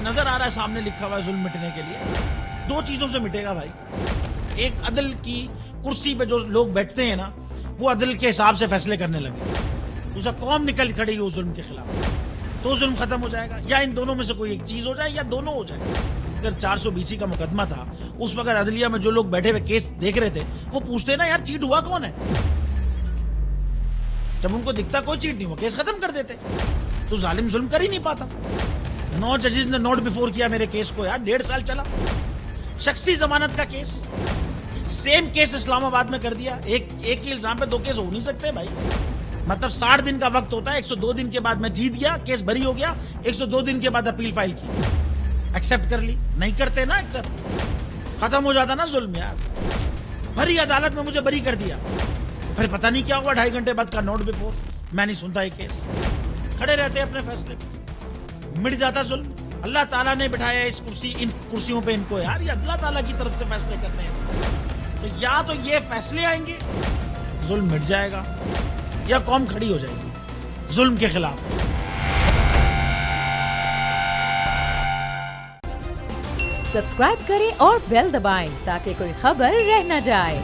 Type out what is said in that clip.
نظر آ رہا ہے سامنے لکھا ہوا ہے ظلم مٹنے کے لیے. 2 چیزوں سے مٹے گا بھائی. ایک عدل کی کرسی پہ جو لوگ بیٹھتے ہیں نا وہ عدل کے حساب سے فیصلے کرنے لگے. دوسرا قوم نکل کھڑی ہے اس ظلم کے خلاف تو ظلم ختم ہو جائے گا. یا ان دونوں میں سے کوئی ایک چیز ہو جائے یا دونوں ہو جائے. اگر 420 کا مقدمہ تھا اس وقت عدلیہ میں جو لوگ بیٹھے ہوئے کیس دیکھ رہے تھے وہ پوچھتے نا یار چیٹ ہوا کون ہے. جب ان کو دکھتا کوئی چیٹ نہیں ہوا کیس ختم کر دیتے. تو ظالم ظلم کر ہی نہیں پاتا. 9 ججز نے نوٹ بیفور کیا میرے کیس کو یار. 1.5 سال چلا. شخصی ضمانت کا کیس سیم کیس اسلام آباد میں کر دیا. ایک ہی الزام پہ 2 کیس ہو نہیں سکتے بھائی. مطلب 60 دن کا وقت ہوتا ہے. 102 دن کے بعد میں جیت گیا کیس بری ہو گیا. 102 دن کے بعد اپیل فائل کی ایکسپٹ کر لی. نہیں کرتے نا ایکسپٹ ختم ہو جاتا نا ظلم یار. بھری عدالت میں مجھے بری کر دیا. پھر پتہ نہیں کیا ہوا 2.5 گھنٹے بعد کا نوٹ بیفور. میں نہیں سنتا یہ کیس. کھڑے رہتے اپنے فیصلے پہ. مٹ جاتا ظلم. اللہ تعالیٰ نے بٹھایا ان کرسیوں پہ ان کو یار. یہ اللہ تعالیٰ کی طرف سے فیصلے کرنے ہیں. تو یا تو یہ فیصلے آئیں گے ظلم مٹ جائے گا یا قوم کھڑی ہو جائے گی ظلم کے خلاف. سبسکرائب کریں اور بیل دبائیں تاکہ کوئی خبر رہ نہ جائے.